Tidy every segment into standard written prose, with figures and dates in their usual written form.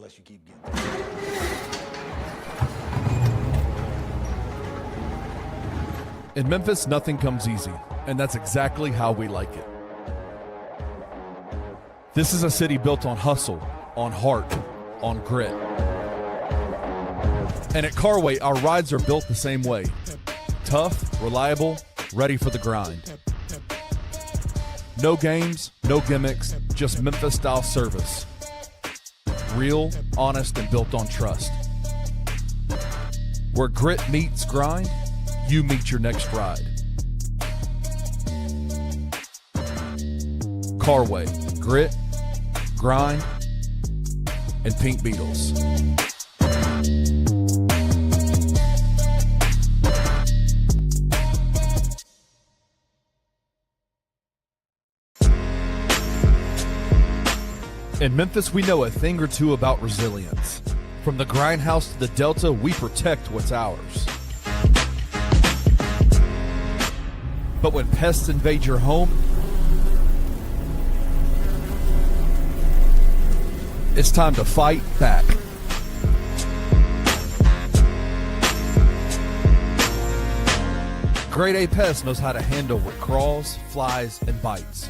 unless you keep getting. In Memphis, nothing comes easy, and that's exactly how we like it. This is a city built on hustle, on heart, on grit. And at Carway, our rides are built the same way. Tough, reliable, ready for the grind. No games, no gimmicks, just Memphis-style service. Real, honest, and built on trust. Where grit meets grind, you meet your next ride. Carway, grit, grind, and Pink Beetles. In Memphis, we know a thing or two about resilience. From the grindhouse to the Delta, we protect what's ours. But when pests invade your home, it's time to fight back. Grade A Pest knows how to handle what crawls, flies, and bites.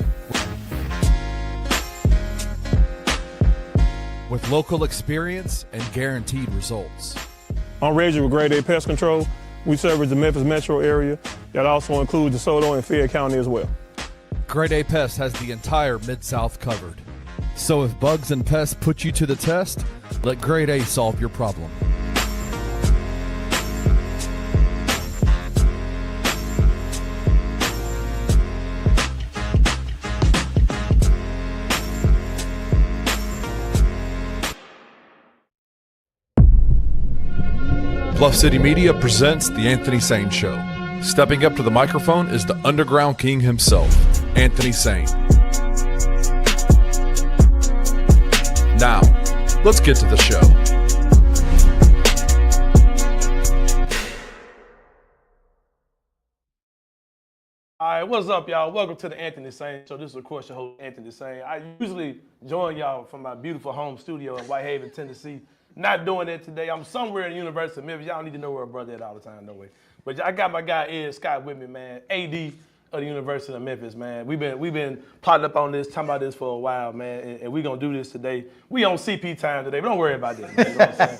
With local experience and guaranteed results. I'm Reggie with Grade A Pest Control. We service the Memphis metro area. That also includes DeSoto and Fayette County as well. Grade A Pest has the entire Mid-South covered. So if bugs and pests put you to the test, let Grade A solve your problem. Bluff City Media presents The Anthony Sain Show. Stepping up to the microphone is the underground king himself, Anthony Sain. Now, let's get to the show. All right, what's up, y'all? Welcome to the Anthony Sain Show. This is, of course, your host, Anthony Sain. I usually join y'all from my beautiful home studio in Whitehaven, Tennessee. Not doing that today. I'm somewhere in the University of Memphis. Y'all need to know where a brother at all the time, no way. But I got my guy Ed Scott with me, man. AD of the University of Memphis, man. We've been plotting up on this, talking about this for a while, man, and we're gonna do this today. We on CP time today, but don't worry about that. Man. You know what I'm saying?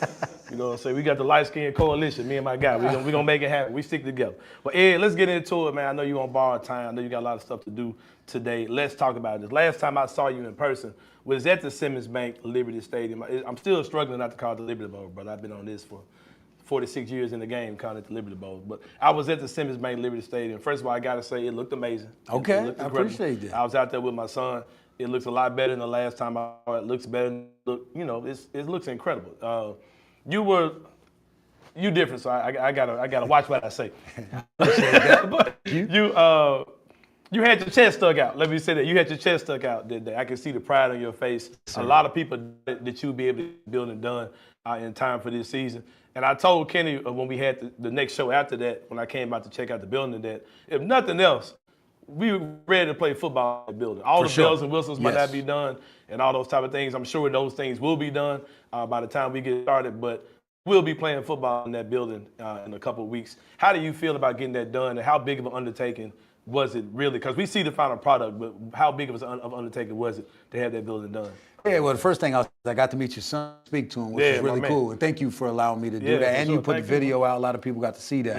You know what I'm saying? We got the light skin coalition, me and my guy. We gonna make it happen. We stick together. But Ed, let's get into it, man. I know you're on borrowed time. I know you got a lot of stuff to do today. Let's talk about this. Last time I saw you in person was at the Simmons Bank Liberty Stadium. I'm still struggling not to call it the Liberty Bowl, but I've been on this for 46 years in the game, calling it the Liberty Bowl. But I was at the Simmons Bank Liberty Stadium. First of all, I got to say, it looked amazing. Okay, it looked I appreciate that. I was out there with my son. It looks a lot better than the last time I saw it. It looks better. It looks incredible. You different, so I gotta watch what I say. But you had your chest stuck out. Let me say that. You had your chest stuck out that day. I can see the pride on your face. A lot of people that you'll be able to build and done in time for this season. And I told Kenny when we had the next show after that, when I came out to check out the building, that if nothing else, we were ready to play football in the building. All the bells and whistles might not be done and all those type of things. I'm sure those things will be done by the time we get started, but we'll be playing football in that building in a couple of weeks. How do you feel about getting that done, and how big of an undertaking was it really? Because we see the final product, but how big of an undertaking was it to have that building done? Yeah, well, the first thing I got to meet your son, speak to him, which is really cool. And thank you for allowing me to do that. And you put the video out. A lot of people got to see that.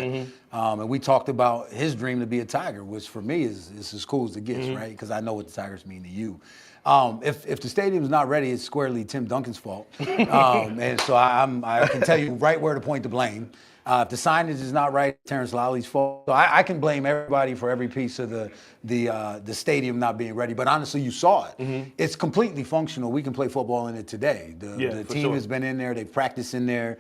And we talked about his dream to be a Tiger, which for me is as cool as it gets, right? Because I know what the Tigers mean to you. If the stadium's not ready, it's squarely Tim Duncan's fault. And so I can tell you right where to point the blame. If the signage is not right, Terrence Lowley's fault. So I can blame everybody for every piece of the stadium not being ready. But honestly, you saw it. It's completely functional. We can play football in it today. The team has been in there. They've practiced in there.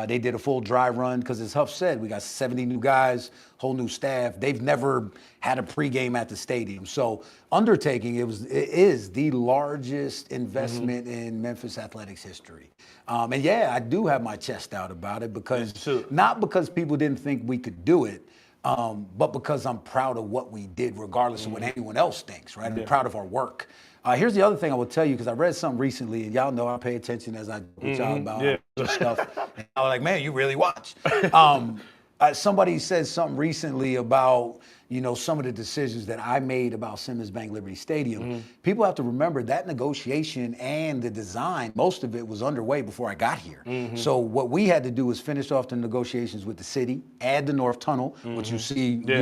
They did a full dry run because, as Huff said, we got 70 new guys, whole new staff. They've never had a pregame at the stadium. So undertaking, it is the largest investment in Memphis athletics history. And yeah, I do have my chest out about it because not because people didn't think we could do it, but because I'm proud of what we did, regardless of what anyone else thinks, right? I'm proud of our work. Here's the other thing I will tell you, because I read something recently, and y'all know I pay attention as I with y'all about stuff. And I was like, man, you really watch. Somebody said something recently about, some of the decisions that I made about Simmons Bank Liberty Stadium. People have to remember that negotiation and the design, most of it was underway before I got here. So what we had to do was finish off the negotiations with the city, add the North Tunnel, which you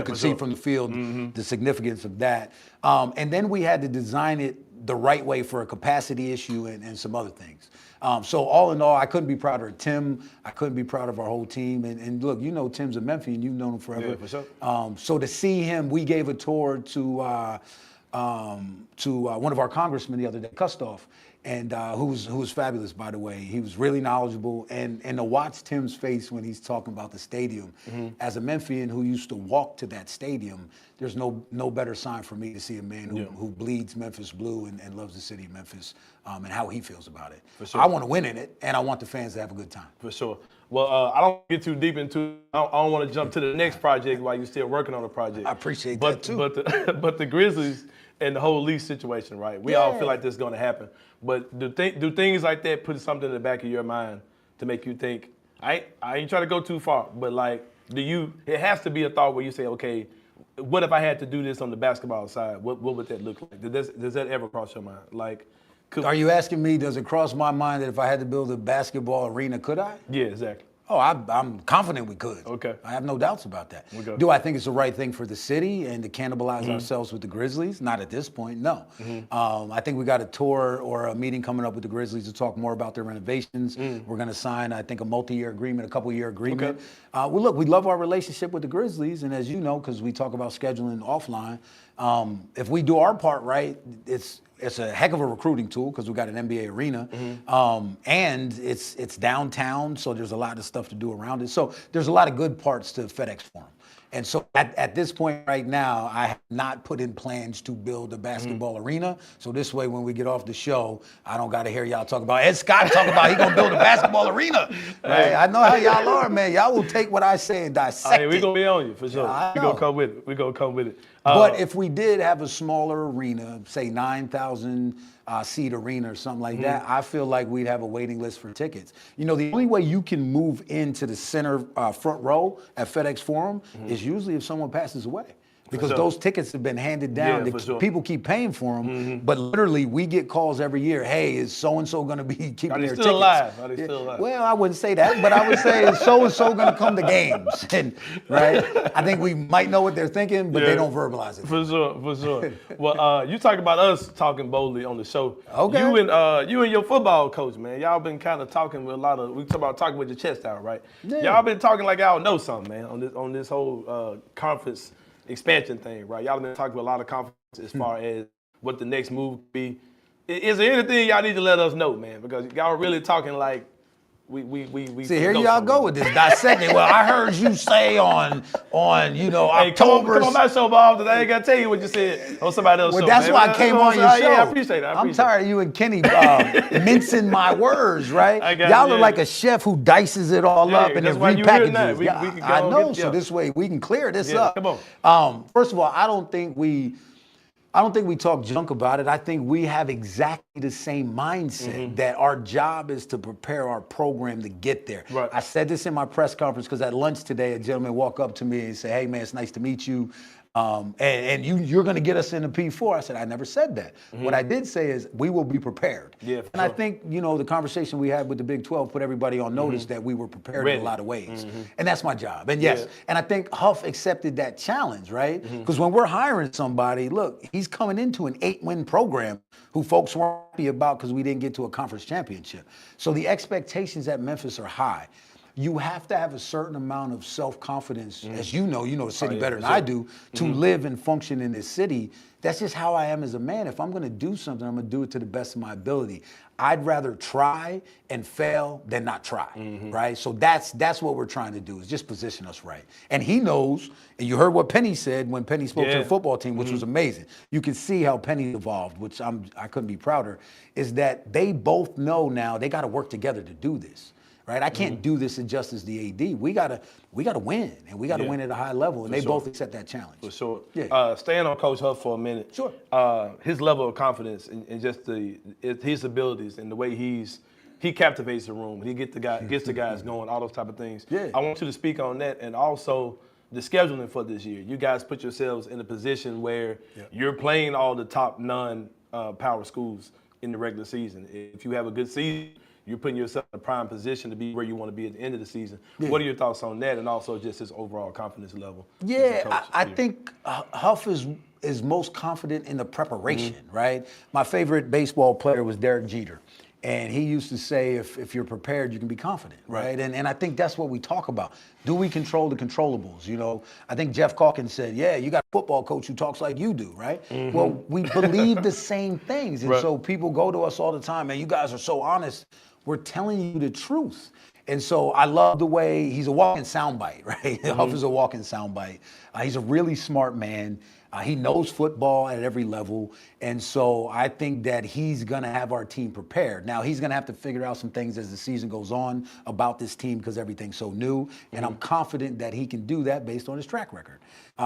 can see from the field the significance of that. And then we had to design it the right way for a capacity issue and some other things. So all in all, I couldn't be prouder of Tim. I couldn't be proud of our whole team. And look, Tim's a Memphian. You've known him forever. Yeah, for sure. So to see him, we gave a tour to one of our congressmen the other day, Kustoff, and who was fabulous, by the way. He was really knowledgeable. And to watch Tim's face when he's talking about the stadium, as a Memphian who used to walk to that stadium, there's no better sign for me to see a man who bleeds Memphis blue and loves the city of Memphis and how he feels about it. For sure. I want to win in it, and I want the fans to have a good time. For sure. Well, I don't get too deep into it. I don't want to jump to the next project while you're still working on the project. I appreciate that, too. But the Grizzlies and the whole lease situation, right? We all feel like this is going to happen. But do things like that put something in the back of your mind to make you think, I ain't trying to go too far, but like, it has to be a thought where you say, okay, what if I had to do this on the basketball side? What would that look like? Does that ever cross your mind? Like, are you asking me, does it cross my mind that if I had to build a basketball arena, could I? Yeah, exactly. Oh, I'm confident we could. Okay. I have no doubts about that. Okay. Do I think it's the right thing for the city and to cannibalize ourselves with the Grizzlies? Not at this point, no. I think we got a tour or a meeting coming up with the Grizzlies to talk more about their renovations. We're going to sign, I think, a multi-year agreement, a couple-year agreement. Okay. Well, look, we love our relationship with the Grizzlies, and as you know, because we talk about scheduling offline, if we do our part right, it's a heck of a recruiting tool because we've got an NBA arena, and it's downtown, so there's a lot of stuff to do around it. So there's a lot of good parts to FedEx Forum. And so at this point right now, I have not put in plans to build a basketball arena. So this way, when we get off the show, I don't got to hear y'all talk about Ed Scott talk about he going to build a basketball arena. Right? I know how y'all are, man. Y'all will take what I say and dissect it. We're going to be on you, for sure. We're going to come with it. We're going to come with it. But if we did have a smaller arena, say 9,000 seat arena or something like that, I feel like we'd have a waiting list for tickets. The only way you can move into the center front row at FedEx Forum is usually if someone passes away. Because those tickets have been handed down. People keep paying for them, but literally we get calls every year. Hey, is so-and-so going to be keeping their tickets? Are they still alive? Well, I wouldn't say that, but I would say is so-and-so going to come to games? And right, I think we might know what they're thinking, but they don't verbalize it. For sure. Well, you talk about us talking boldly on the show. Okay. You and your football coach, man, y'all been kind of talking with we talk about talking with your chest out, right? Yeah. Y'all been talking like y'all know something, man, on this whole conference expansion thing, right? Y'all been talking with a lot of confidence as far as what the next move could be. Is there anything y'all need to let us know, man? Because y'all are really talking like we See, here y'all go with this dissecting. Well, I heard you say on October. Come on my show, Bob. I ain't got to tell you what you said on somebody else's show. Well, that's why I came on your show. Yeah, I appreciate it. I'm tired of you and Kenny mincing my words, right? Y'all are like a chef who dices it all up and then repackages it. I know, so this way we can clear this up. Come on. First of all, I don't think we talk junk about it. I think we have exactly the same mindset that our job is to prepare our program to get there. Right. I said this in my press conference because at lunch today, a gentleman walked up to me and said, hey, man, it's nice to meet you. And you're going to get us in the P4. I said, I never said that. What I did say is we will be prepared. Yeah, and I think, the conversation we had with the Big 12 put everybody on notice that we were prepared in a lot of ways. And that's my job. And yes, and I think Huff accepted that challenge, right? Because when we're hiring somebody, look, he's coming into an 8-win program who folks weren't happy about because we didn't get to a conference championship. So the expectations at Memphis are high. You have to have a certain amount of self-confidence, as you know the city better than I do, to live and function in this city. That's just how I am as a man. If I'm going to do something, I'm going to do it to the best of my ability. I'd rather try and fail than not try, right? So that's what we're trying to do, is just position us right. And he knows, and you heard what Penny said when Penny spoke to the football team, which was amazing. You can see how Penny evolved, which I couldn't be prouder, is that they both know now they got to work together to do this. right? I can't do this just as the AD. We gotta win, and we gotta win at a high level, and they both accept that challenge. For sure. Yeah. Staying on Coach Huff for a minute. Sure. His level of confidence and just his abilities and the way he captivates the room. He gets the guys going, all those type of things. Yeah. I want you to speak on that, and also the scheduling for this year. You guys put yourselves in a position where you're playing all the top non-power schools in the regular season. If you have a good season, you're putting yourself in a prime position to be where you want to be at the end of the season. Yeah. What are your thoughts on that, and also just his overall confidence level? Yeah, I think Huff is most confident in the preparation, right? My favorite baseball player was Derek Jeter. And he used to say, if you're prepared, you can be confident, right? And I think that's what we talk about. Do we control the controllables? You know, I think Jeff Calkins said, yeah, you got a football coach who talks like you do, right? Well, we believe the same things. And so people go to us all the time, man, you guys are so honest. We're telling you the truth. And so I love the way he's a walking soundbite, right? Huff is a walking soundbite. He's a really smart man. He knows football at every level. And so I think that he's going to have our team prepared. Now, he's going to have to figure out some things as the season goes on about this team because everything's so new. And I'm confident that he can do that based on his track record.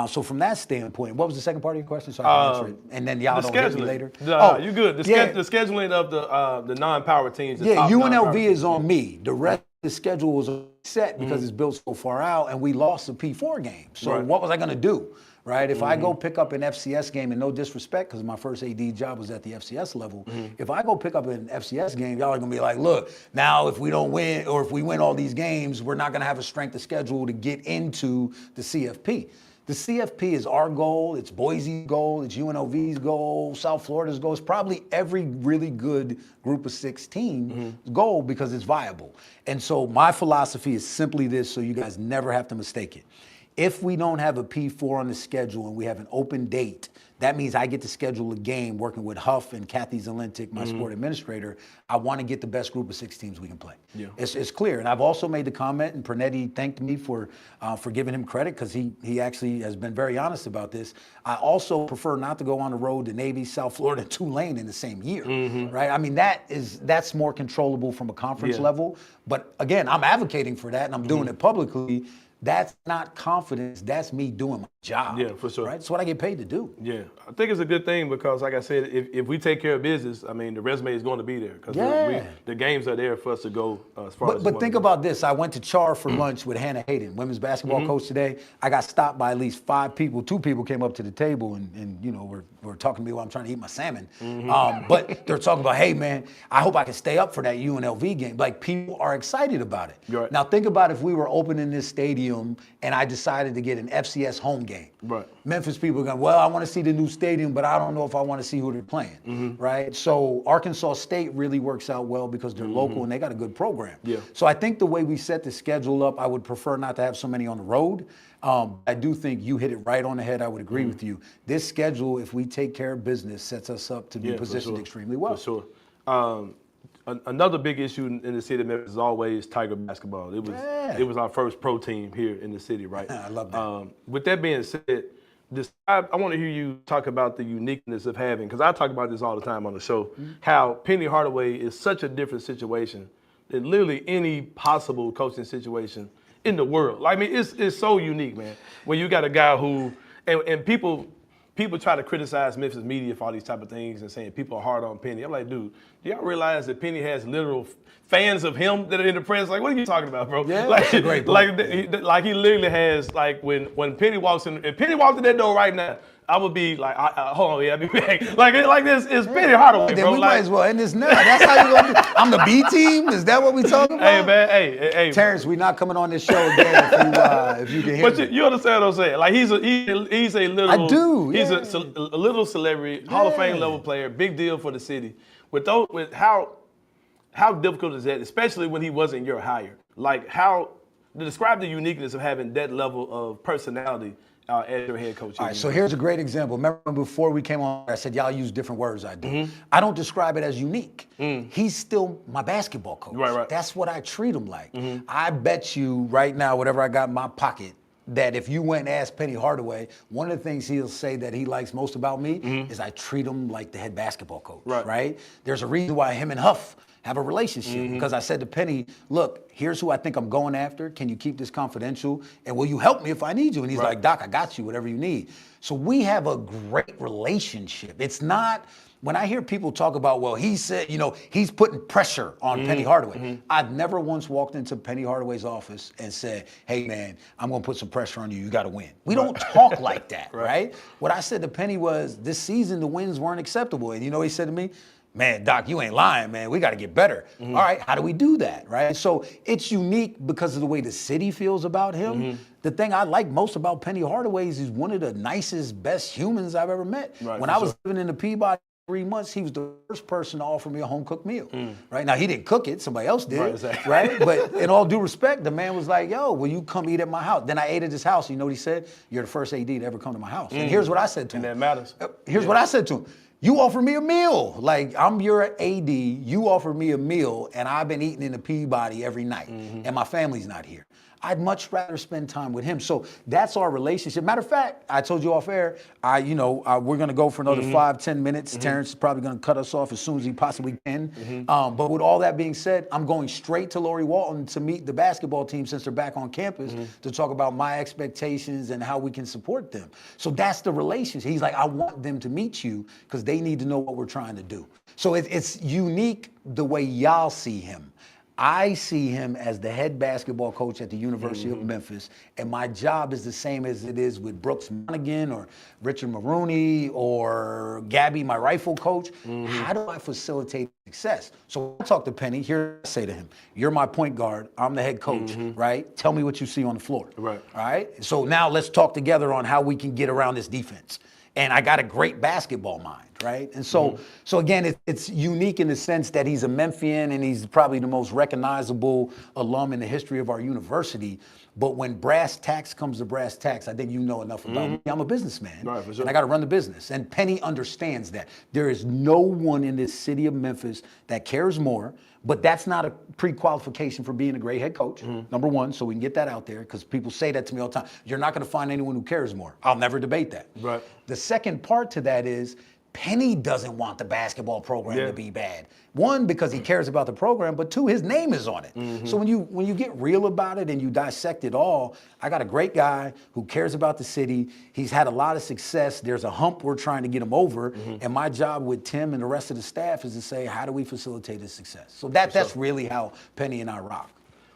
So from that standpoint, what was the second part of your question? So I can answer it. And then y'all don't hit me later. You good. The scheduling of the non-power teams. Yeah, UNLV is on me. The rest of the schedule was set because it's built so far out, and we lost the P4 game. So what was I going to do? Right? If I go pick up an FCS game, and no disrespect, because my first AD job was at the FCS level, if I go pick up an FCS game, y'all are going to be like, look, now if we don't win, or if we win all these games, we're not going to have a strength of schedule to get into the CFP. The CFP is our goal, it's Boise's goal, it's UNLV's goal, South Florida's goal. It's probably every really good group of 16 goal because it's viable. And so my philosophy is simply this, so you guys never have to mistake it. If we don't have a P4 on the schedule and we have an open date, that means I get to schedule a game working with Huff and Kathy Zelentik, my sport administrator. I want to get the best group of 6 teams we can play. Yeah. It's clear. And I've also made the comment, and Pernetti thanked me for giving him credit because he actually has been very honest about this. I also prefer not to go on the road to Navy, South Florida, and Tulane in the same year, right? I mean, that's more controllable from a conference level. But again, I'm advocating for that, and I'm doing it publicly. That's not confidence. That's me doing my job. Yeah, for sure. Right? It's what I get paid to do. Yeah, I think it's a good thing because, like I said, if we take care of business, I mean, the resume is going to be there because the games are there for us to go as far as. But think about this. I went to Char for lunch with Hannah Hayden, women's basketball coach today. I got stopped by at least 5 people. 2 people came up to the table and you know, were talking to me while I'm trying to eat my salmon. But they're talking about, hey, man, I hope I can stay up for that UNLV game. Like, people are excited about it. Right. Now, think about if we were opening this stadium and I decided to get an FCS home game. Right. Memphis people are going, well, I want to see the new stadium, but I don't know if I want to see who they're playing. Right? So Arkansas State really works out well because they're local and they got a good program. Yeah. So I think the way we set the schedule up, I would prefer not to have so many on the road. I do think you hit it right on the head. I would agree with you. This schedule, if we take care of business, sets us up to be positioned extremely well. For sure. Another big issue in the city of Memphis is always Tiger basketball. It was our first pro team here in the city, right? I love that. With that being said, I want to hear you talk about the uniqueness of having, because I talk about this all the time on the show, how Penny Hardaway is such a different situation than literally any possible coaching situation in the world. Like, I mean, it's so unique, man. When you got a guy who, and people try to criticize Memphis media for all these type of things and saying people are hard on Penny. I'm like, dude, do y'all realize that Penny has literal fans of him that are in the press? Like, what are you talking about, bro? Yeah, like, that's great. Like he literally has, like, when Penny walks in, if Penny walked in that door right now, I would be like, hold on, I'll be back. Like this is Penny Hardaway, then bro. we might as well end this now. That's how you gonna do. I'm the B team. Is that what we talking about? Hey, man, hey. Terrence, we're not coming on this show again if you can hear me. But you understand what I'm saying? Like, he's a little. I do. He's a little celebrity, Hall of Fame level player, big deal for the city. With how difficult is that, especially when he wasn't your hire? Like, how to describe the uniqueness of having that level of personality as your head coach. All right, so here's a great example. Remember before we came on, I said, y'all use different words I do. I don't describe it as unique. He's still my basketball coach. Right. That's what I treat him like. I bet you right now, whatever I got in my pocket, that if you went and asked Penny Hardaway, one of the things he'll say that he likes most about me is I treat him like the head basketball coach, right? There's a reason why him and Huff have a relationship. Because I said to Penny, look, here's who I think I'm going after. Can you keep this confidential? And will you help me if I need you? And he's like, Doc, I got you, whatever you need. So we have a great relationship. It's not, when I hear people talk about, well, he said, he's putting pressure on Penny Hardaway. I've never once walked into Penny Hardaway's office and said, hey, man, I'm going to put some pressure on you. You got to win. We don't talk like that, right? What I said to Penny was, this season, the wins weren't acceptable. And you know what he said to me? Man, Doc, you ain't lying, man. We got to get better. All right, how do we do that, right? So it's unique because of the way the city feels about him. The thing I like most about Penny Hardaway is he's one of the nicest, best humans I've ever met. When I was living in the Peabody 3 months, he was the first person to offer me a home-cooked meal, right? Now, he didn't cook it. Somebody else did, right? But in all due respect, the man was like, yo, will you come eat at my house? Then I ate at his house. You know what he said? You're the first AD to ever come to my house. And here's what I said to him. And that matters. Here's what I said to him. You offer me a meal. Like, I'm your AD, you offer me a meal, and I've been eating in the Peabody every night, and my family's not here. I'd much rather spend time with him. So that's our relationship. Matter of fact, I told you off air, we're gonna go for another 5-10 minutes. Terrence is probably gonna cut us off as soon as he possibly can. But with all that being said, I'm going straight to Lori Walton to meet the basketball team since they're back on campus to talk about my expectations and how we can support them. So that's the relationship. He's like, I want them to meet you because they need to know what we're trying to do. So it's unique the way y'all see him. I see him as the head basketball coach at the University of Memphis, and my job is the same as it is with Brooks Monaghan or Richard Maroney or Gabby, my rifle coach. How do I facilitate success? So I talk to Penny, here I say to him, you're my point guard, I'm the head coach, right? Tell me what you see on the floor, all right? So now let's talk together on how we can get around this defense. And I got a great basketball mind, right? And so again, it's unique in the sense that he's a Memphian and he's probably the most recognizable alum in the history of our university. But when brass tacks comes to brass tacks, I think you know enough about me. I'm a businessman, for sure. And I got to run the business. And Penny understands that. There is no one in this city of Memphis that cares more, but that's not a pre-qualification for being a great head coach, number one, so we can get that out there, because people say that to me all the time. You're not going to find anyone who cares more. I'll never debate that. The second part to that is Penny doesn't want the basketball program to be bad. One, because he cares about the program, but two, his name is on it. So when you get real about it and you dissect it all, I got a great guy who cares about the city. He's had a lot of success. There's a hump we're trying to get him over. And my job with Tim and the rest of the staff is to say, how do we facilitate his success? So that's really how Penny and I rock.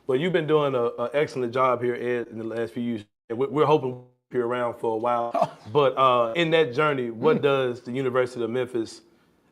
Well, you've been doing an excellent job here, Ed, in the last few years. We're hoping you're around for a while. But in that journey, what does the University of Memphis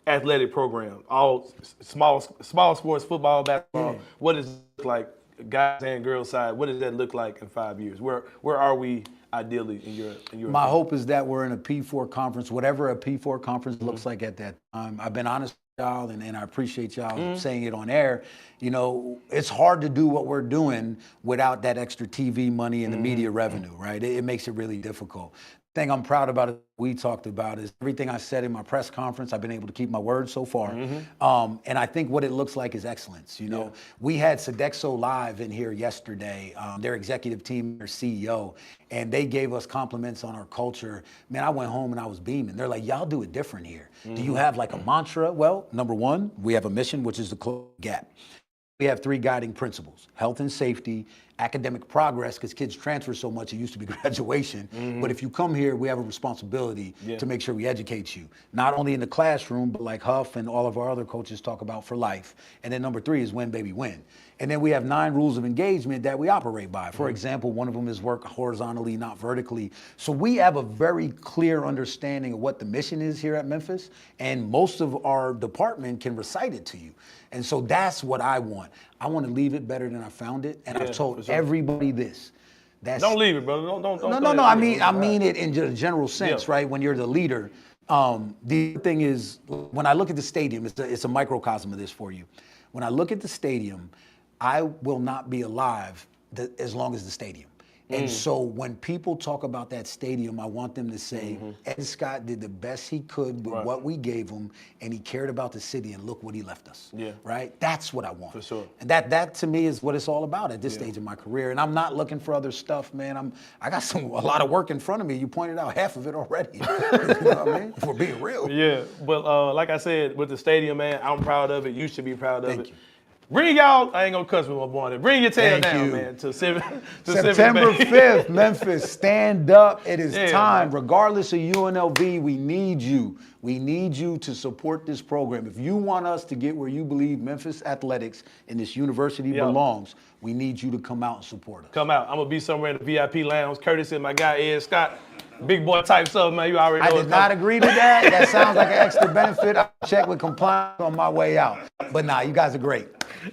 athletic program, all small sports, football, basketball, what does it look like, guys and girls side, what does that look like in 5 years? Where are we ideally in your My hope is that we're in a P4 conference, whatever a P4 conference looks like at that time. I've been honest with y'all, and I appreciate y'all saying it on air. You know, it's hard to do what we're doing without that extra TV money and the media revenue, right? It makes it really difficult. The thing I'm proud about, we talked about, is everything I said in my press conference, I've been able to keep my word so far. And I think what it looks like is excellence. You know, we had Sodexo Live in here yesterday, their executive team, their CEO, and they gave us compliments on our culture. Man, I went home and I was beaming. They're like, y'all do it different here. Do you have like a mantra? Well, number one, we have a mission, which is to close the gap. We have 3 guiding principles: health and safety, academic progress, because kids transfer so much, it used to be graduation. But if you come here, we have a responsibility to make sure we educate you, not only in the classroom, but like Huff and all of our other coaches talk about, for life. And then number 3 is win, baby, win. And then we have 9 rules of engagement that we operate by. For example, one of them is work horizontally, not vertically. So we have a very clear understanding of what the mission is here at Memphis, and most of our department can recite it to you. And so that's what I want. I want to leave it better than I found it. And I've told everybody this. Don't leave it, brother. Don't. No. I mean it in a general sense, right? When you're the leader. The thing is, when I look at the stadium, it's a microcosm of this for you. When I look at the stadium, I will not be alive as long as the stadium. And so when people talk about that stadium, I want them to say, Ed Scott did the best he could with what we gave him, and he cared about the city, and look what he left us. Right? That's what I want. For sure. And that to me is what it's all about at this stage of my career. And I'm not looking for other stuff, man. I got a lot of work in front of me. You pointed out half of it already. You know what I mean? If we're being real. Yeah, but like I said, with the stadium, man, I'm proud of it. You should be proud of it. Thank you. Bring y'all, I ain't gonna cuss with my boy. Bring your tail down, man, to September Bay. 5th, Memphis, stand up. It is time. Man. Regardless of UNLV, we need you. We need you to support this program. If you want us to get where you believe Memphis athletics and this university belongs, we need you to come out and support us. Come out. I'm gonna be somewhere in the VIP lounge, courtesy of my guy Ed Scott. Big boy type stuff, man. You already know. I did not agree to that. That sounds like an extra benefit. I'll check with compliance on my way out. But nah, you guys are great.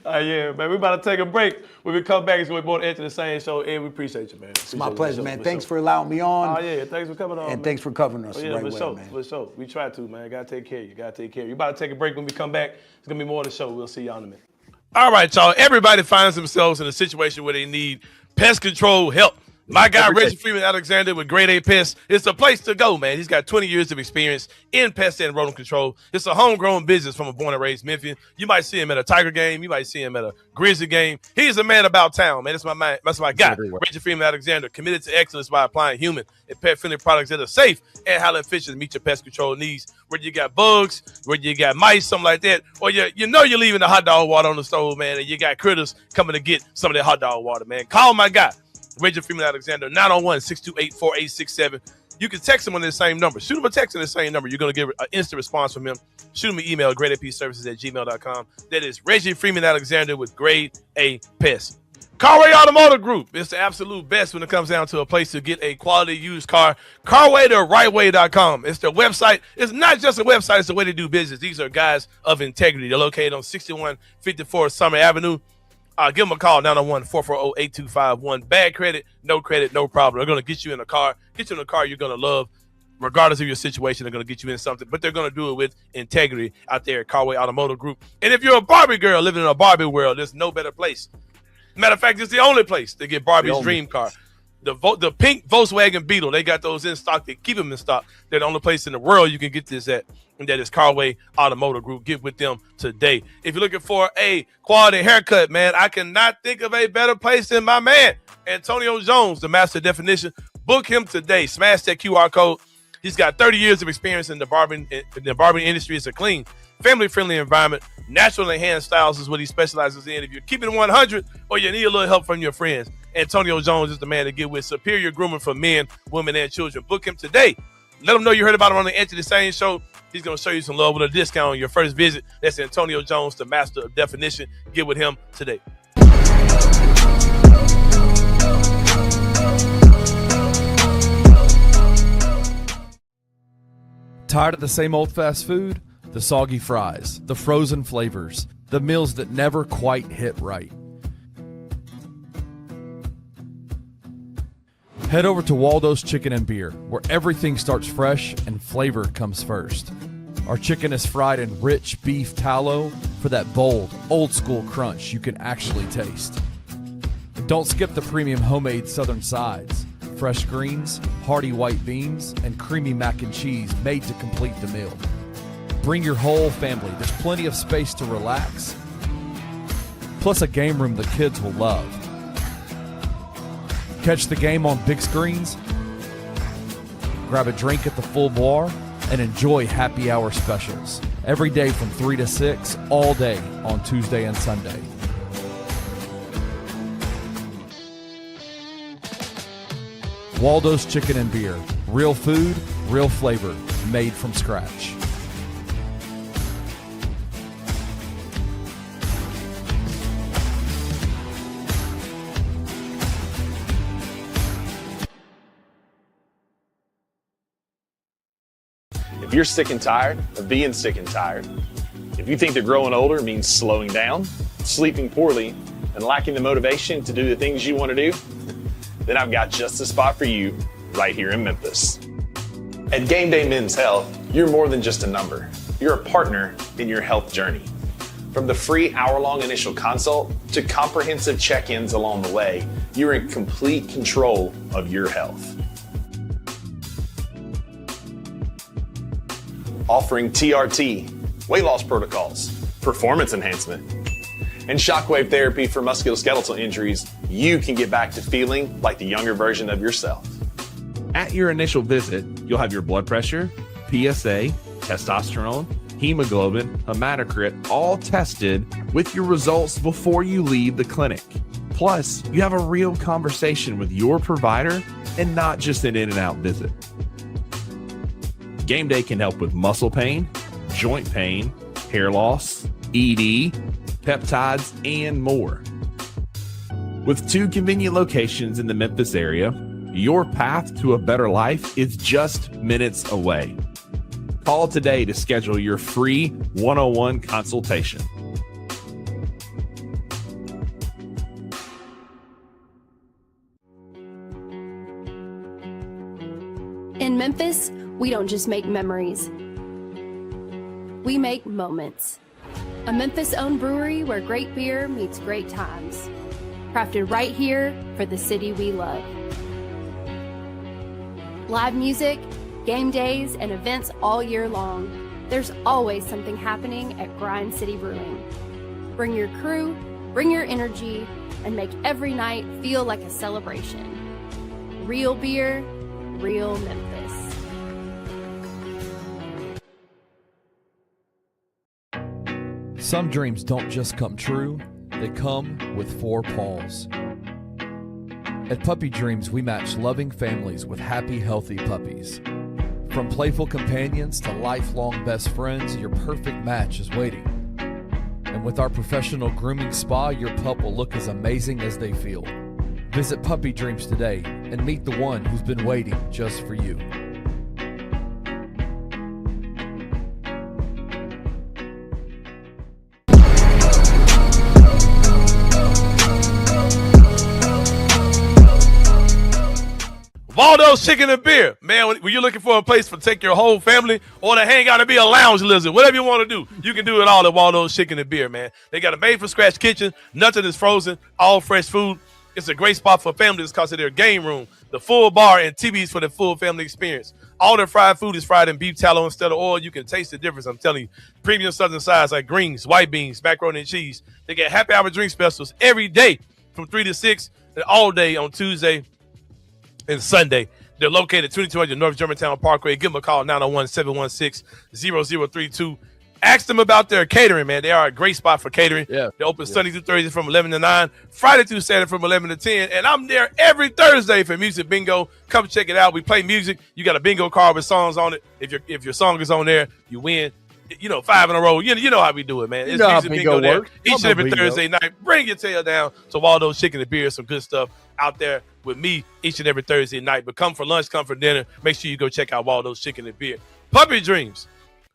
Yeah, man. We about to take a break. When we come back, it's going to be more Anthony Sain show. Ed, we appreciate you, man. It's my pleasure, man. Thanks for allowing me on. Oh, yeah. Thanks for coming on, and thanks for covering us the right way, man. For sure. We try to, man. Got to take care of you. You about to take a break. When we come back, it's going to be more of the show. We'll see y'all in a minute. All right, y'all. Everybody finds themselves in a situation where they need pest control help. My guy, Reggie Freeman Alexander with Grade A Pest, it's a place to go, man. He's got 20 years of experience in pest and rodent control. It's a homegrown business from a born and raised Memphian. You might see him at a Tiger game. You might see him at a Grizzly game. He's a man about town, man. That's my guy, Reggie Freeman Alexander, committed to excellence by applying human and pet-friendly products that are safe and highly efficient to meet your pest control needs. Whether you got bugs, whether you got mice, something like that, or you know you're leaving the hot dog water on the stove, man, and you got critters coming to get some of that hot dog water, man. Call my guy, Reggie Freeman Alexander, 901-628-4867. You can text him on the same number. Shoot him a text on the same number. You're going to get an instant response from him. Shoot him an email, gradeapservices@gmail.com. That is Reggie Freeman Alexander with Grade A Pest. Carway Automotive Group. It's the absolute best when it comes down to a place to get a quality used car. Carway, the rightway.com. It's their website. It's not just a website. It's the way they do business. These are guys of integrity. They're located on 6154 Summer Avenue. Give them a call, 901-440-8251. Bad credit, no problem. They're going to get you in a car, you're going to love. Regardless of your situation, they're going to get you in something, but they're going to do it with integrity out there at Carway Automotive Group. And if you're a Barbie girl living in a Barbie world, there's no better place. Matter of fact, it's the only place to get Barbie's dream car. The pink Volkswagen Beetle, they got those in stock. They keep them in stock. They're the only place in the world you can get this at, and that is Carway Automotive Group. Get with them today. If you're looking for a quality haircut, man, I cannot think of a better place than my man, Antonio Jones, the master definition. Book him today. Smash that QR code. He's got 30 years of experience in the barbering industry. It's a clean, family-friendly environment. Natural and hand styles is what he specializes in. If you're keeping it 100 or you need a little help from your friends, Antonio Jones is the man to get with. Superior grooming for men, women, and children. Book him today. Let him know you heard about him on the Anthony Sain Show. He's going to show you some love with a discount on your first visit. That's Antonio Jones, the master of definition. Get with him today. Tired of the same old fast food? The soggy fries, the frozen flavors, the meals that never quite hit right. Head over to Waldo's Chicken and Beer, where everything starts fresh and flavor comes first. Our chicken is fried in rich beef tallow for that bold, old-school crunch you can actually taste. And don't skip the premium homemade southern sides. Fresh greens, hearty white beans, and creamy mac and cheese made to complete the meal. Bring your whole family. There's plenty of space to relax. Plus a game room the kids will love. Catch the game on big screens, grab a drink at the full bar, and enjoy happy hour specials. Every day from 3 to 6, all day on Tuesday and Sunday. Waldo's Chicken and Beer. Real food, real flavor, made from scratch. If you're sick and tired of being sick and tired, if you think that growing older means slowing down, sleeping poorly, and lacking the motivation to do the things you want to do, then I've got just the spot for you right here in Memphis. At Game Day Men's Health, you're more than just a number. You're a partner in your health journey. From the free hour-long initial consult to comprehensive check-ins along the way, you're in complete control of your health. Offering TRT, weight loss protocols, performance enhancement, and shockwave therapy for musculoskeletal injuries, you can get back to feeling like the younger version of yourself. At your initial visit, you'll have your blood pressure, PSA, testosterone, hemoglobin, hematocrit, all tested with your results before you leave the clinic. Plus, you have a real conversation with your provider and not just an in-and-out visit. Game Day can help with muscle pain, joint pain, hair loss, ED, peptides, and more. With 2 convenient locations in the Memphis area, your path to a better life is just minutes away. Call today to schedule your free one-on-one consultation. In Memphis, we don't just make memories. We make moments. A Memphis-owned brewery where great beer meets great times. Crafted right here for the city we love. Live music, game days, and events all year long. There's always something happening at Grind City Brewing. Bring your crew, bring your energy, and make every night feel like a celebration. Real beer, real Memphis. Some dreams don't just come true, they come with 4 paws. At Puppy Dreams, we match loving families with happy, healthy puppies. From playful companions to lifelong best friends, your perfect match is waiting. And with our professional grooming spa, your pup will look as amazing as they feel. Visit Puppy Dreams today and meet the one who's been waiting just for you. Waldo's Chicken and Beer. Man, when you're looking for a place to take your whole family or to hang out and be a lounge lizard, whatever you want to do, you can do it all at Waldo's Chicken and Beer, man. They got a made-from-scratch kitchen. Nothing is frozen. All fresh food. It's a great spot for families because of their game room, the full bar, and TVs for the full family experience. All their fried food is fried in beef tallow instead of oil. You can taste the difference, I'm telling you. Premium southern sides like greens, white beans, macaroni and cheese. They get happy hour drink specials every day from 3 to 6 and all day on Tuesday and Sunday. They're located at 2200 North Germantown Parkway. Give them a call, 901-716-0032. Ask them about their catering, man. They are a great spot for catering. Yeah. They're open Sunday through Thursday from 11 to 9, Friday through Saturday from 11 to 10. And I'm there every Thursday for music bingo. Come check it out. We play music. You got a bingo card with songs on it. If your song is on there, you win. 5 in a row. You know how we do it, man. It's music bingo there each and every Thursday night. Bring your tail down to Waldo's Chicken and Beer. Some good stuff out there with me each and every Thursday night. But come for lunch, come for dinner. Make sure you go check out Waldo's Chicken and Beer. Puppy Dreams,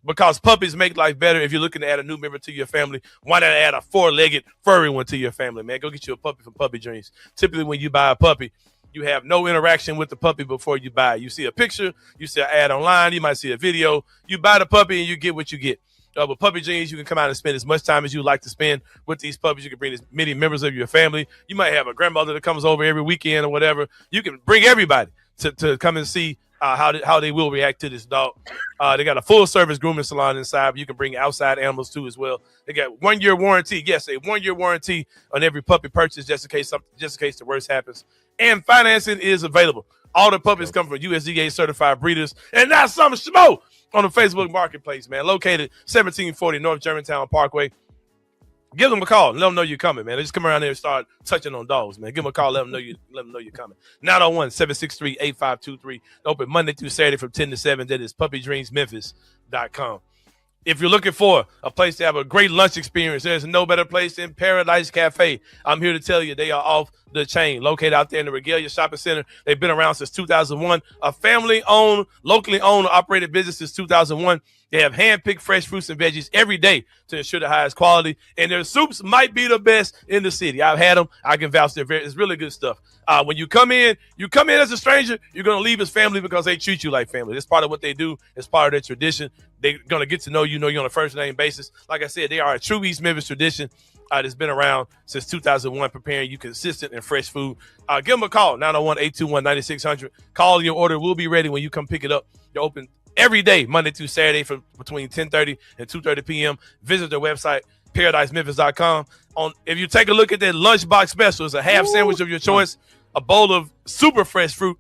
because puppies make life better. If you're looking to add a new member to your family, why not add a 4-legged furry one to your family, man? Go get you a puppy from Puppy Dreams. Typically, when you buy a puppy, you have no interaction with the puppy before you buy it. You see a picture, you see an ad online, you might see a video. You buy the puppy and you get what you get. With Puppy Dreams, you can come out and spend as much time as you like to spend with these puppies. You can bring as many members of your family. You might have a grandmother that comes over every weekend or whatever. You can bring everybody to come and see how they will react to this dog. They got a full-service grooming salon inside, but you can bring outside animals too as well. They got 1-year warranty. Yes, a 1-year warranty on every puppy purchase, just in case the worst happens. And financing is available. All the puppies come from USDA certified breeders, and not some schmo on the Facebook Marketplace, man. Located 1740 North Germantown Parkway. Give them a call and let them know you're coming, man. They just come around there and start touching on dogs, man. Give them a call, let them know you're coming. 901-763-8523. Open Monday through Saturday from 10 to 7. That is puppydreamsmemphis.com. If you're looking for a place to have a great lunch experience, there's no better place than Paradise Cafe. I'm here to tell you they are off the chain. Located out there in the Regalia Shopping Center. They've been around since 2001. A family-owned, locally owned, operated business since 2001. They have hand-picked fresh fruits and veggies every day to ensure the highest quality. And their soups might be the best in the city. I've had them. I can vouch. It's really good stuff. When you come in as a stranger, you're going to leave as family because they treat you like family. It's part of what they do. It's part of their tradition. They're going to get to know you on a first-name basis. Like I said, they are a true East Memphis tradition that's been around since 2001, preparing you consistent and fresh food. Give them a call, 901-821-9600. Call your order. We'll be ready when you come pick it up. They're open every day, Monday through Saturday, from between 10:30 and 2:30 p.m. Visit their website, ParadiseMemphis.com. If you take a look at their lunchbox special, it's a half sandwich of your choice, a bowl of super fresh fruit,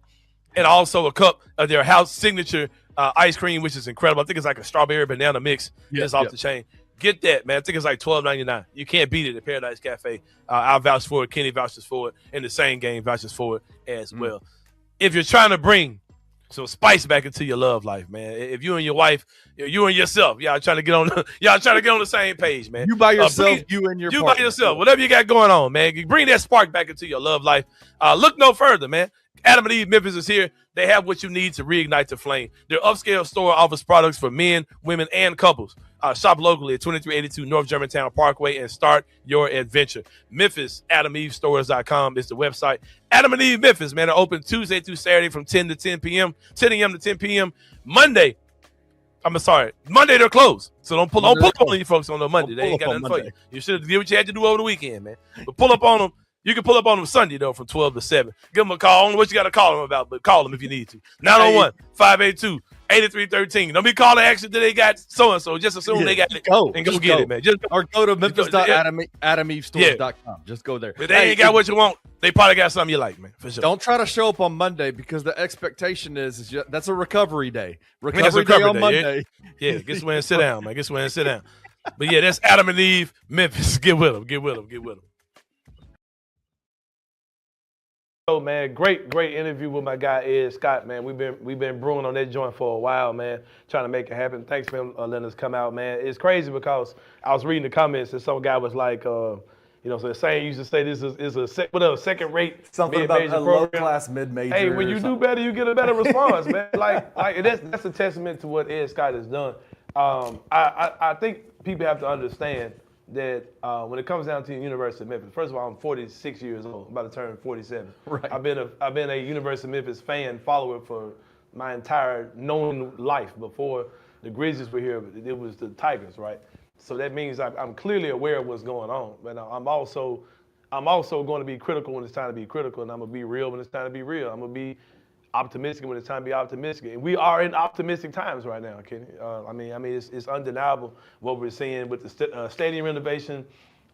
and also a cup of their house signature ice cream, which is incredible. I think it's like a strawberry banana mix. It's off the chain. Get that, man. I think it's like $12.99. You can't beat it at Paradise Cafe. I'll vouch for it. Kenny vouches for it. And the Sain game vouches for it as well. If you're trying to bring some spice back into your love life, man. If you and your wife, you and yourself, y'all trying to get on the same page, man. You by yourself, you and your partner. By yourself, whatever you got going on, man. You bring that spark back into your love life. Look no further, man. Adam and Eve Memphis is here. They have what you need to reignite the flame. Their upscale store offers products for men, women, and couples. Shop locally at 2382 North Germantown Parkway and start your adventure. Memphis, AdamEveStores.com is the website. Adam and Eve Memphis, man, are open Tuesday through Saturday from 10 to 10 p.m., 10 a.m. to 10 p.m. Monday they're closed. So don't pull up on you folks on the Monday. They ain't got nothing for you. You should do what you had to do over the weekend, man. But pull up on them. You can pull up on them Sunday, though, from 12 to 7. Give them a call. I don't know what you got to call them about, but call them if you need to. 901-582-8313. Don't be calling actually that they got so-and-so. Just assume they got it and go get it, man. Or go to memphis.adamevestores.com. Just go there. If they ain't got what you want, they probably got something you like, man, for sure. Don't try to show up on Monday because the expectation is that's a recovery day. Recovery day on Monday. Yeah, get somewhere and sit down, man. Get somewhere and sit down. But, yeah, that's Adam and Eve Memphis. Get with them. Oh man, great interview with my guy Ed Scott, man. We've been brewing on that joint for a while, man, trying to make it happen. Thanks for him letting us come out, man. It's crazy because I was reading the comments and some guy was like, so Sain used to say this is a second-rate something about a low-class mid-major. Hey, when you do better, you get a better response, man. Like that's a testament to what Ed Scott has done. I think people have to understand that when it comes down to the University of Memphis, first of all, I'm 46 years old, about to turn 47. Right. I've been a University of Memphis fan, follower for my entire known life. Before the Grizzlies were here, it was the Tigers, right? So that means I'm clearly aware of what's going on, but I'm also going to be critical when it's time to be critical, and I'm gonna be real when it's time to be real. I'm gonna be optimistic when it's time to be optimistic, and we are in optimistic times right now, Kenny. It's undeniable what we're seeing with the stadium renovation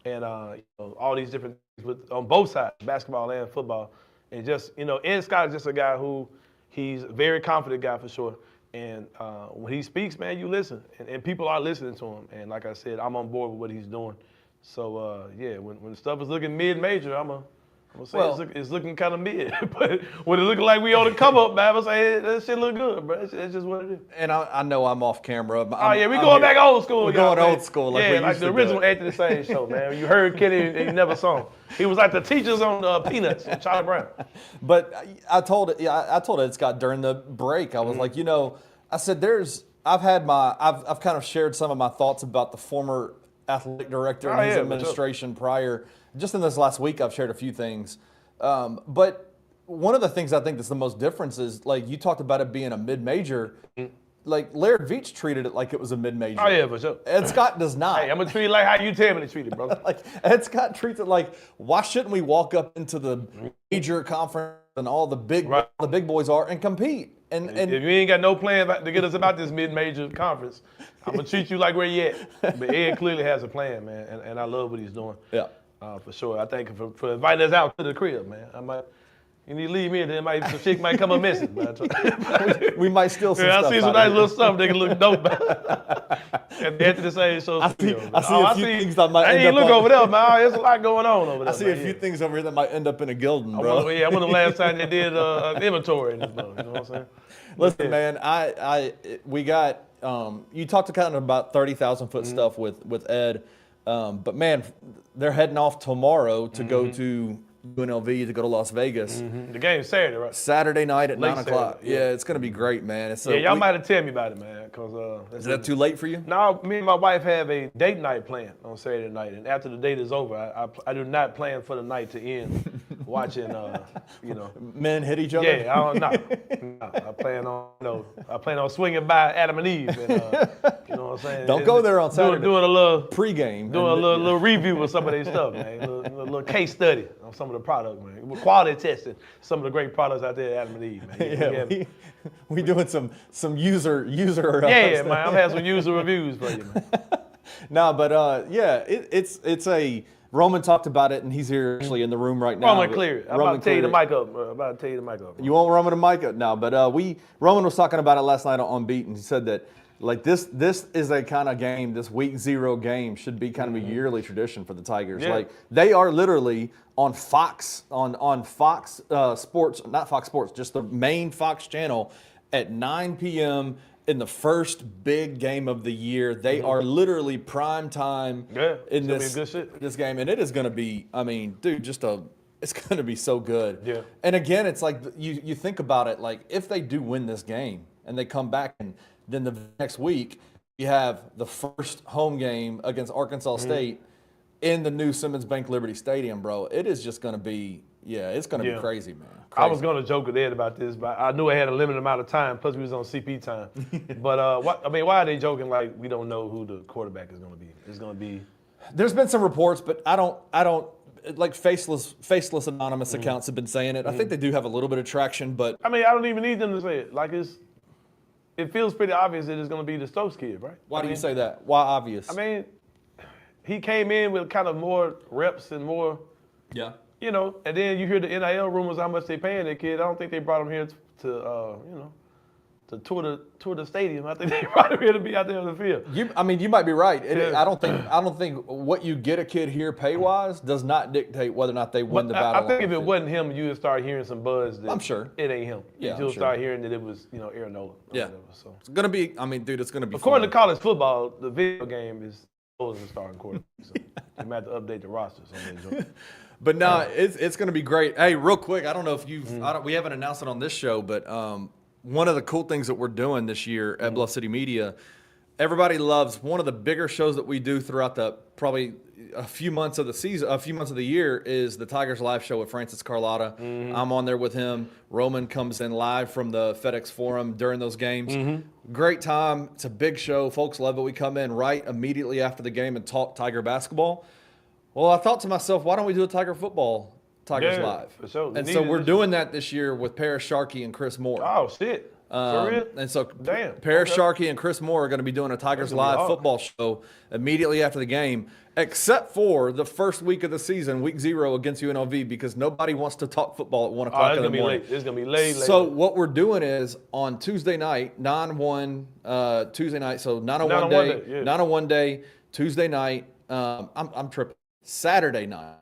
and all these different things on both sides, basketball and football. And just Ed Scott is just a guy who he's a very confident guy for sure. And when he speaks, man, you listen, and people are listening to him. And like I said, I'm on board with what he's doing. So when stuff is looking mid-major, I'm gonna say it's looking kind of mid, but when it looking like we on the come up, man, I'm say that shit look good, bro. That's just what it is. And I know I'm off camera. We going back old school. We're going old school, like the original Anthony Sain show, man. You heard Kenny and you never saw him. He was like the teachers on Peanuts, Charlie Brown. But I told Ed Scott during the break, I was like, I said I've kind of shared some of my thoughts about the former athletic director and his administration prior. Just in this last week, I've shared a few things. But one of the things I think that's the most difference is, like, you talked about it being a mid-major. Like, Laird Veach treated it like it was a mid-major. Oh, yeah, for sure. Ed Scott does not. Hey, I'm going to treat it like how you tell me to treat it, bro. Like, Ed Scott treats it like, why shouldn't we walk up into the major conference and all the big boys are and compete? And if you ain't got no plan to get us about this mid-major conference, I'm going to treat you like where you at. But Ed clearly has a plan, man, and I love what he's doing. Yeah. For sure. I thank him for inviting us out to the crib, man. You need to leave me, and then some shit might come up missing. we might steal some stuff. I see some nice little stuff that can look dope. After the same show. I see a few things that might end up. Look over there, man. There's a lot going on over there. I see a few things over here that might end up in a Gildan, bro. I wonder the last time they did an inventory in this book. You know what I'm saying? Listen, man, we got you talked kind of about 30,000-foot stuff with Ed, but man, they're heading off tomorrow to go to UNLV to go to Las Vegas. The game's Saturday, right? Saturday night at 9 o'clock. Saturday, yeah, it's going to be great, man. Y'all might have told me about it, man. Is that too late for you? No, me and my wife have a date night planned on Saturday night, and after the date is over, I do not plan for the night to end watching, men hit each other. Yeah, I don't know. I plan on swinging by Adam and Eve, and you know what I'm saying. Don't go there on Saturday. Doing a little pregame, doing a little review of some of their stuff, man. A little case study on some of the products, man. We're quality testing some of the great products out there at Adam and Eve, man. Yeah, we doing some user. Yeah, man. I'm having some user reviews for you, man. No, but it's Roman talked about it, and he's here actually in the room right now. Roman clear. I'm about to tell you the mic up. I'm about to tell you the mic up. You want Roman to mic up? No, but Roman was talking about it last night on Beat, and he said that like this is a kind of game, this week 0 game should be kind of a yearly tradition for the Tigers. Yeah. Like they are literally on Fox, on Fox Sports, not Fox Sports, just the main Fox channel at 9 p.m. in the first big game of the year. They are literally prime time in this game. And it is going to be, I mean, dude, it's going to be so good. Yeah. And again, it's like you think about it, like if they do win this game and they come back and then the next week you have the first home game against Arkansas State in the new Simmons Bank Liberty Stadium, bro. It is just going to be, it's going to be crazy, man. Crazy. I was going to joke with Ed about this, but I knew I had a limited amount of time, plus we was on CP time. But, why are they joking like we don't know who the quarterback is going to be? It's going to be... There's been some reports, but I don't like faceless anonymous accounts have been saying it. I think they do have a little bit of traction, but... I mean, I don't even need them to say it. Like, it feels pretty obvious that it's going to be the Stokes kid, right? Why do you say that? Why obvious? I mean, he came in with kind of more reps and more... Yeah. You know, and then you hear the NIL rumors how much they paying that kid. I don't think they brought him here to tour the stadium. I think they brought him here to be out there on the field. You might be right. I don't think what you get a kid here pay wise does not dictate whether or not they win the battle. I think if it wasn't him, you would start hearing some buzz. That I'm sure it ain't him. Yeah, you'll start hearing that it was Aaron Nola. Yeah. Whatever, so it's gonna be. I mean, dude, it's gonna be. According fun. to college football, the video game is Nola the starting quarterback. So you might have to update the rosters on that joke. But no, it's going to be great. Hey, real quick, I don't know if we haven't announced it on this show, but one of the cool things that we're doing this year at Bluff City Media, everybody loves one of the bigger shows that we do throughout probably a few months of the season, a few months of the year is the Tigers live show with Francis Carlotta. I'm on there with him. Roman comes in live from the FedEx Forum during those games. Great time. It's a big show. Folks love it. We come in right immediately after the game and talk Tiger basketball. Well, I thought to myself, why don't we do a Tigers Live? For sure. And so we're doing that this year with Paris Sharkey and Chris Moore. Oh, shit. For real? And so Damn. Paris Sharkey and Chris Moore are going to be doing a Tigers Live football show immediately after the game, except for the first week of the season, week 0 against UNLV, because nobody wants to talk football at 1 o'clock in the morning. It's going to be late. So what we're doing is on Tuesday night, 9-1 Tuesday night, so 9-1 day, Tuesday night, I'm tripping. Saturday night,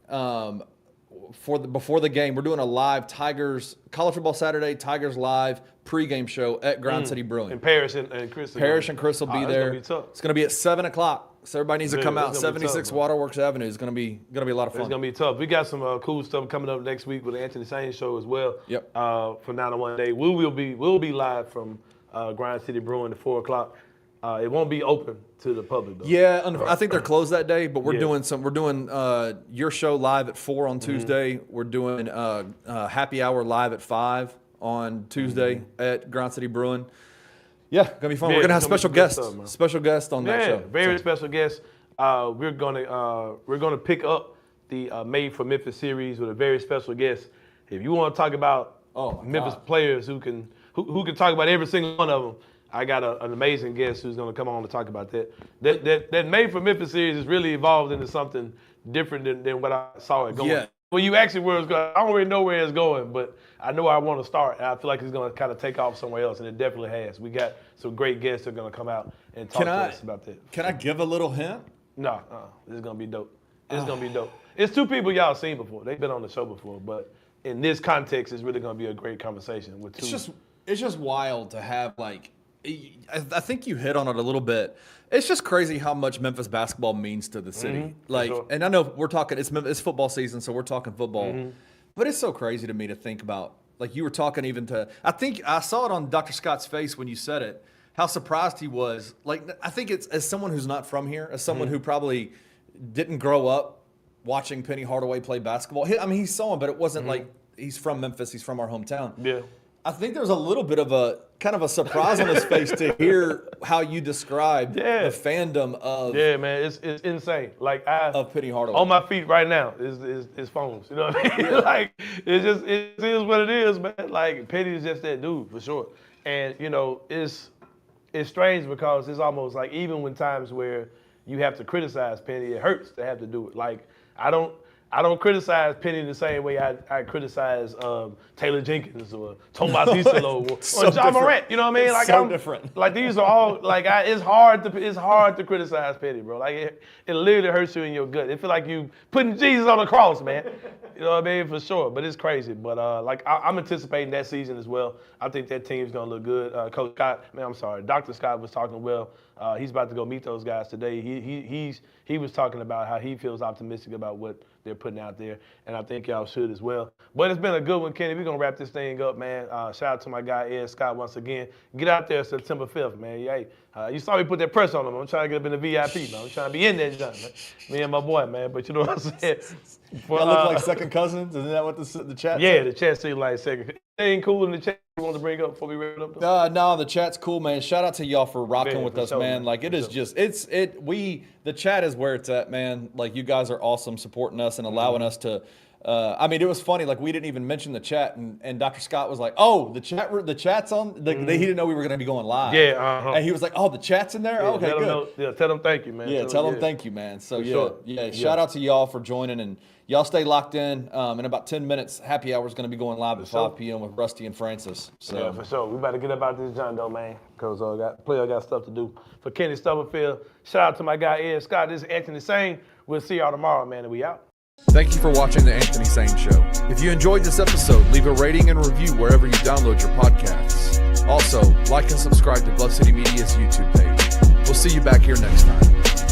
before the game, we're doing a live Tigers College Football Saturday Tigers Live pregame show at Grind City Brewing. And Paris and Chris. Paris and Chris will be there. It's going to be at 7 o'clock, so everybody needs to come out. 76 Waterworks Avenue is going to be a lot of fun. It's going to be tough. We got some cool stuff coming up next week with the Anthony Sain show as well. Yep. From 9-1 day, we'll be live from Grind City Brewing at 4 o'clock. It won't be open to the public though. Yeah, I think they're closed that day, but we're doing your show live at 4 on Tuesday. We're doing happy hour live at 5 on Tuesday at Grind City Brewing. Yeah, gonna be fun. We're gonna have special guests on that show. Very special guests. We're gonna pick up the Made for Memphis series with a very special guest. If you want to talk about Memphis players who can talk about every single one of them, I got an amazing guest who's going to come on to talk about that. That Made for Memphis series has really evolved into something different than what I saw it going. Yeah. When you ask me where it's going, I don't really know where it's going, but I know I want to start. And I feel like it's going to kind of take off somewhere else, and it definitely has. We got some great guests that are going to come out and talk to us about that. Can I give a little hint? No, this is going to be dope. It's going to be dope. It's two people y'all seen before. They've been on the show before, but in this context, it's really going to be a great conversation with two. It's just wild to have, like, I think you hit on it a little bit. It's just crazy how much Memphis basketball means to the city. And I know we're talking, it's football season, so we're talking football. But it's so crazy to me to think about, like you were talking I think I saw it on Dr. Scott's face when you said it, how surprised he was. Like, I think it's, as someone who's not from here, as someone who probably didn't grow up watching Penny Hardaway play basketball. I mean, he saw him, but it wasn't like he's from Memphis, he's from our hometown. Yeah. I think there's a little bit of a kind of a surprise on his face to hear how you described the fandom of. Yeah, man, it's insane. Like of Penny Hardaway. On my feet right now is phones. You know what I mean? Like it is what it is, man. Like Penny is just that dude for sure. And you know, it's strange because it's almost like even when times where you have to criticize Penny, it hurts to have to do it. Like I don't criticize Penny the same way I criticize Taylor Jenkins or Tomas Isolo or John Morant. You know what I mean? Like so different. Like these are all like it's hard to criticize Penny, bro. Like it literally hurts you in your gut. It feel like you putting Jesus on the cross, man. You know what I mean? For sure. But it's crazy. But like I'm anticipating that season as well. I think that team's gonna look good. Coach Scott, Dr. Scott was talking well. He's about to go meet those guys today. He was talking about how he feels optimistic about what they're putting out there, and I think y'all should as well. But it's been a good one, Kenny. We're going to wrap this thing up, man. Shout out to my guy, Ed Scott, once again. Get out there September 5th, man. Hey, you saw me put that press on him. I'm trying to get up in the VIP, man. I'm trying to be in there, John, man. Me and my boy, man. But you know what I'm saying? Y'all look like second cousins? Isn't that what the chat Yeah, said? the chat seems like second. Anything cool in the chat you want to bring up before we wrap it up? No, the chat's cool, man. Shout out to y'all for rocking Yeah, with for us, sure, man. man. Like it is just the chat is where it's at, man. Like you guys are awesome supporting us and allowing us to I mean, it was funny, like we didn't even mention the chat and Dr. Scott was like, "Oh, the chat's on." He didn't know we were going to be going live. Yeah, And he was like, "Oh, the chat's in there." Yeah, Okay, good. Tell them thank you, man. Yeah, tell them thank you, man. So sure. Shout out to y'all for joining, and y'all stay locked in. In about 10 minutes, happy hour is going to be going live at 5 p.m. with Rusty and Francis. So. Yeah, for sure. We better get up out this John though, man, because player got stuff to do. For Kenny Stubblefield, shout out to my guy Ed Scott. This is Anthony Sain. We'll see y'all tomorrow, man, and we out. Thank you for watching The Anthony Sain Show. If you enjoyed this episode, leave a rating and review wherever you download your podcasts. Also, like and subscribe to Bluff City Media's YouTube page. We'll see you back here next time.